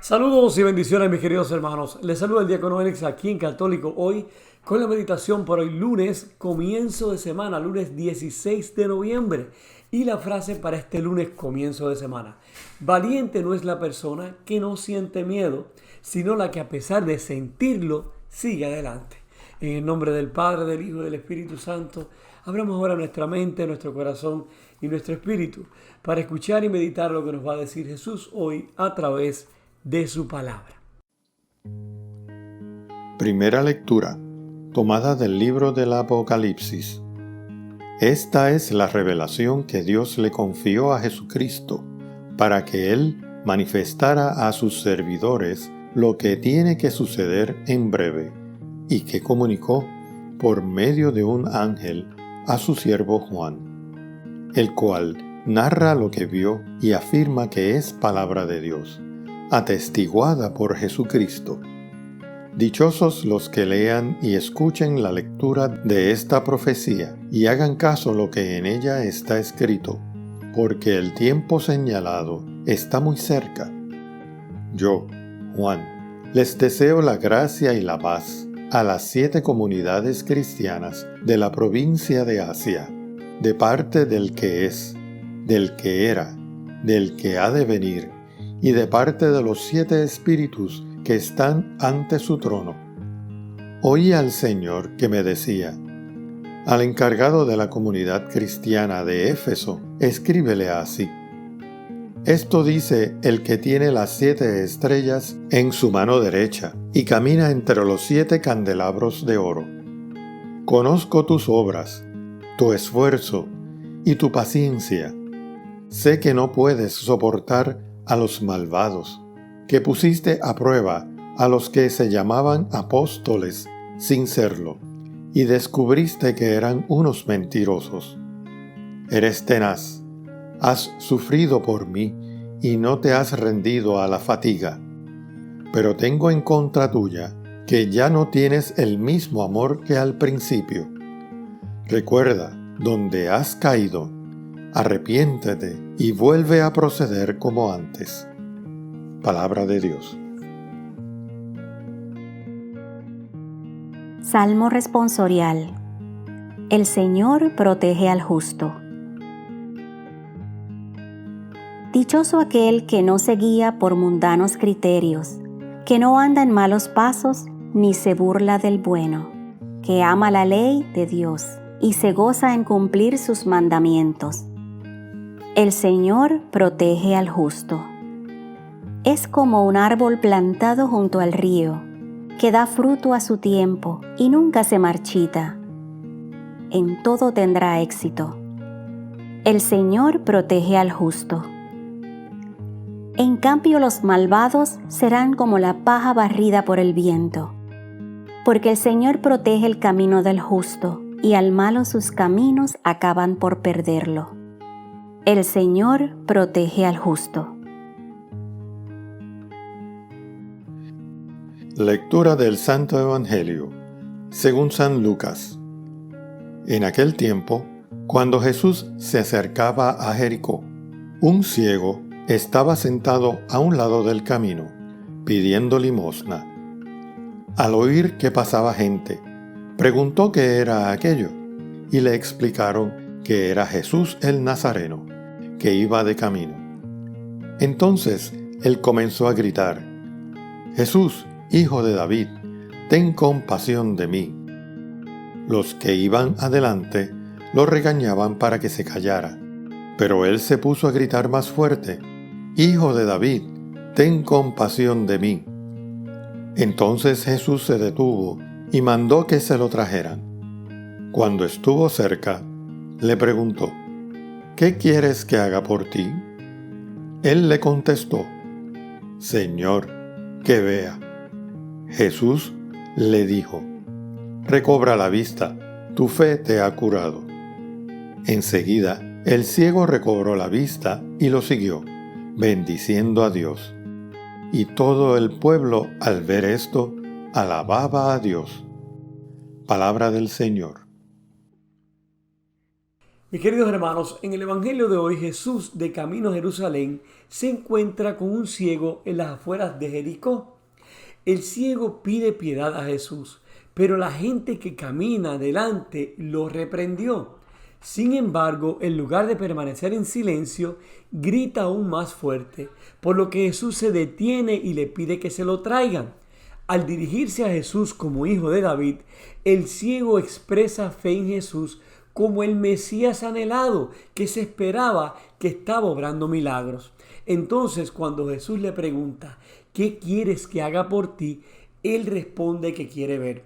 Saludos y bendiciones, mis queridos hermanos. Les saluda el diácono Alex aquí en Católico Hoy con la meditación para hoy lunes, comienzo de semana, lunes 16 de noviembre. Y la frase para este lunes, comienzo de semana: valiente no es la persona que no siente miedo, sino la que a pesar de sentirlo, sigue adelante. En el nombre del Padre, del Hijo y del Espíritu Santo, abramos ahora nuestra mente, nuestro corazón y nuestro espíritu para escuchar y meditar lo que nos va a decir Jesús hoy a través de su palabra. Primera lectura, tomada del libro del Apocalipsis. Esta es la revelación que Dios le confió a Jesucristo, para que Él manifestara a sus servidores lo que tiene que suceder en breve, y que comunicó por medio de un ángel a su siervo Juan, el cual narra lo que vio y afirma que es palabra de Dios, atestiguada por Jesucristo. Dichosos los que lean y escuchen la lectura de esta profecía y hagan caso lo que en ella está escrito, porque el tiempo señalado está muy cerca. Yo, Juan, les deseo la gracia y la paz a las 7 comunidades cristianas de la provincia de Asia, de parte del que es, del que era, del que ha de venir, y de parte de los 7 espíritus que están ante su trono. Oí al Señor que me decía: al encargado de la comunidad cristiana de Éfeso, escríbele así: esto dice el que tiene las 7 estrellas en su mano derecha y camina entre los 7 candelabros de oro. Conozco tus obras, tu esfuerzo y tu paciencia. Sé que no puedes soportar a los malvados, que pusiste a prueba a los que se llamaban apóstoles sin serlo, y descubriste que eran unos mentirosos. Eres tenaz, has sufrido por mí y no te has rendido a la fatiga. Pero tengo en contra tuya que ya no tienes el mismo amor que al principio. Recuerda donde has caído, arrepiéntete y vuelve a proceder como antes. Palabra de Dios. Salmo responsorial. El Señor protege al justo. Dichoso aquel que no se guía por mundanos criterios, que no anda en malos pasos ni se burla del bueno, que ama la ley de Dios y se goza en cumplir sus mandamientos. El Señor protege al justo. Es como un árbol plantado junto al río, que da fruto a su tiempo y nunca se marchita. En todo tendrá éxito. El Señor protege al justo. En cambio, los malvados serán como la paja barrida por el viento, porque el Señor protege el camino del justo, y al malo sus caminos acaban por perderlo. El Señor protege al justo. Lectura del Santo Evangelio, según San Lucas. En aquel tiempo, cuando Jesús se acercaba a Jericó, un ciego estaba sentado a un lado del camino, pidiendo limosna. Al oír que pasaba gente, preguntó qué era aquello, y le explicaron que era Jesús el Nazareno, que iba de camino. Entonces él comenzó a gritar: Jesús, Hijo de David, ten compasión de mí. Los que iban adelante lo regañaban para que se callara, pero él se puso a gritar más fuerte: Hijo de David, ten compasión de mí. Entonces Jesús se detuvo y mandó que se lo trajeran. Cuando estuvo cerca, le preguntó: ¿qué quieres que haga por ti? Él le contestó: Señor, que vea. Jesús le dijo: recobra la vista, tu fe te ha curado. Enseguida, el ciego recobró la vista y lo siguió, bendiciendo a Dios. Y todo el pueblo, al ver esto, alababa a Dios. Palabra del Señor. Mis queridos hermanos, en el Evangelio de hoy Jesús, de camino a Jerusalén, se encuentra con un ciego en las afueras de Jericó. El ciego pide piedad a Jesús, pero la gente que camina adelante lo reprendió. Sin embargo, en lugar de permanecer en silencio, grita aún más fuerte, por lo que Jesús se detiene y le pide que se lo traigan. Al dirigirse a Jesús como hijo de David, el ciego expresa fe en Jesús como el Mesías anhelado que se esperaba, que estaba obrando milagros. Entonces, cuando Jesús le pregunta, ¿qué quieres que haga por ti?, él responde que quiere ver.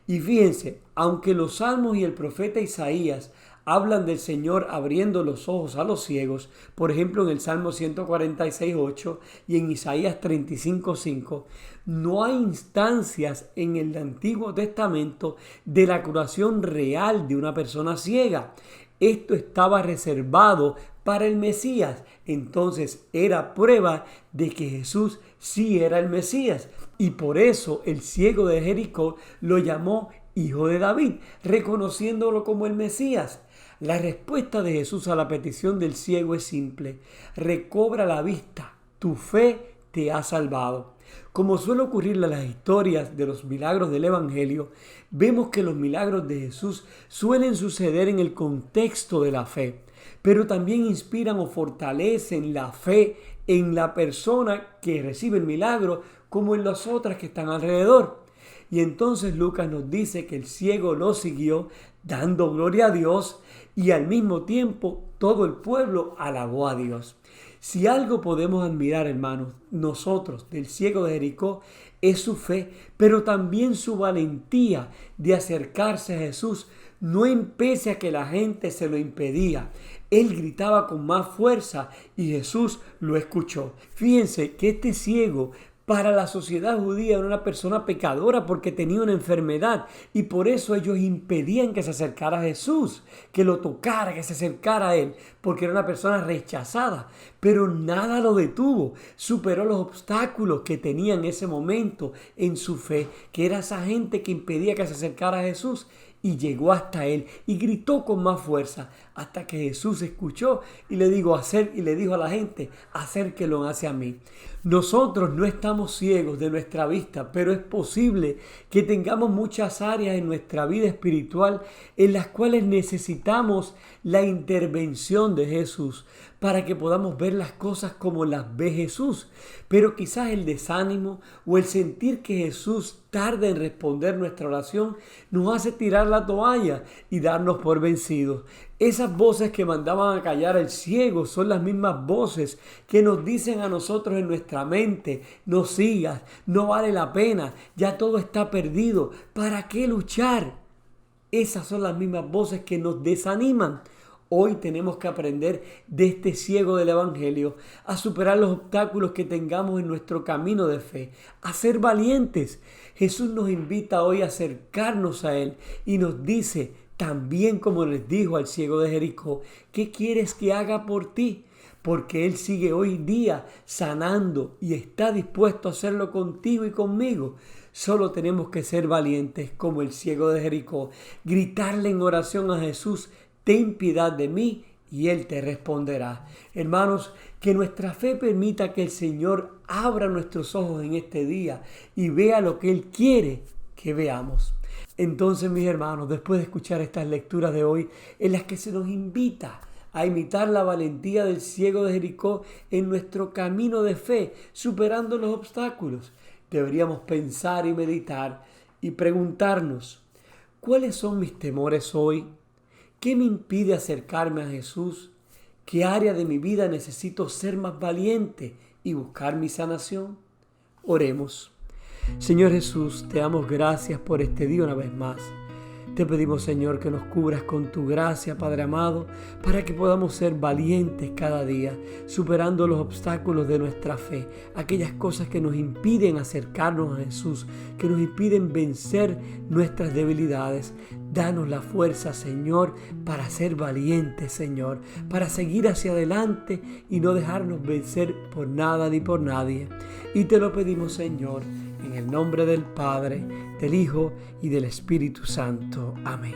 Y fíjense, aunque los salmos y el profeta Isaías hablan del Señor abriendo los ojos a los ciegos, por ejemplo en el Salmo 146:8 y en Isaías 35:5, no hay instancias en el Antiguo Testamento de la curación real de una persona ciega. Esto estaba reservado para el Mesías. Entonces era prueba de que Jesús sí era el Mesías. Y por eso el ciego de Jericó lo llamó hijo de David, reconociéndolo como el Mesías. La respuesta de Jesús a la petición del ciego es simple: recobra la vista, tu fe te ha salvado. Como suele ocurrir en las historias de los milagros del Evangelio, vemos que los milagros de Jesús suelen suceder en el contexto de la fe, pero también inspiran o fortalecen la fe en la persona que recibe el milagro como en las otras que están alrededor. Y entonces Lucas nos dice que el ciego lo siguió dando gloria a Dios y al mismo tiempo todo el pueblo alabó a Dios. Si algo podemos admirar, hermanos, nosotros del ciego de Jericó, es su fe, pero también su valentía de acercarse a Jesús, no pese a que la gente se lo impedía. Él gritaba con más fuerza y Jesús lo escuchó. Fíjense que este ciego, para la sociedad judía, era una persona pecadora porque tenía una enfermedad y por eso ellos impedían que se acercara a Jesús, que lo tocara, que se acercara a él, porque era una persona rechazada. Pero nada lo detuvo, superó los obstáculos que tenía en ese momento en su fe, que era esa gente que impedía que se acercara a Jesús. Y llegó hasta él y gritó con más fuerza hasta que Jesús escuchó y le dijo a la gente: acérquelo hacia mí. Nosotros no estamos ciegos de nuestra vista, pero es posible que tengamos muchas áreas en nuestra vida espiritual en las cuales necesitamos la intervención de Jesús para que podamos ver las cosas como las ve Jesús. Pero quizás el desánimo o el sentir que Jesús tarda en responder nuestra oración nos hace tirar la toalla y darnos por vencidos. Esas voces que mandaban a callar al ciego son las mismas voces que nos dicen a nosotros en nuestra mente: no sigas, no vale la pena, ya todo está perdido, ¿para qué luchar? Esas son las mismas voces que nos desaniman. Hoy tenemos que aprender de este ciego del Evangelio a superar los obstáculos que tengamos en nuestro camino de fe, a ser valientes. Jesús nos invita hoy a acercarnos a Él y nos dice, también como les dijo al ciego de Jericó: ¿qué quieres que haga por ti? Porque Él sigue hoy día sanando y está dispuesto a hacerlo contigo y conmigo. Solo tenemos que ser valientes como el ciego de Jericó, gritarle en oración a Jesús: ten piedad de mí, y Él te responderá. Hermanos, que nuestra fe permita que el Señor abra nuestros ojos en este día y vea lo que Él quiere que veamos. Entonces, mis hermanos, después de escuchar estas lecturas de hoy, en las que se nos invita a imitar la valentía del ciego de Jericó en nuestro camino de fe, superando los obstáculos, deberíamos pensar y meditar y preguntarnos: ¿cuáles son mis temores hoy? ¿Qué me impide acercarme a Jesús? ¿Qué área de mi vida necesito ser más valiente y buscar mi sanación? Oremos. Señor Jesús, te damos gracias por este día una vez más. Te pedimos, Señor, que nos cubras con tu gracia, Padre amado, para que podamos ser valientes cada día, superando los obstáculos de nuestra fe, aquellas cosas que nos impiden acercarnos a Jesús, que nos impiden vencer nuestras debilidades. Danos la fuerza, Señor, para ser valientes, Señor, para seguir hacia adelante y no dejarnos vencer por nada ni por nadie. Y te lo pedimos, Señor, en el nombre del Padre, del Hijo y del Espíritu Santo. Amén.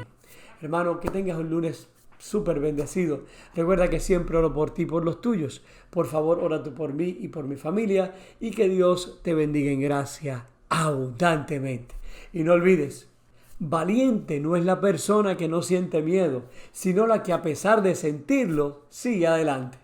Hermano, que tengas un lunes súper bendecido. Recuerda que siempre oro por ti y por los tuyos. Por favor, ora tú por mí y por mi familia y que Dios te bendiga en gracia abundantemente. Y no olvides, valiente no es la persona que no siente miedo, sino la que a pesar de sentirlo, sigue adelante.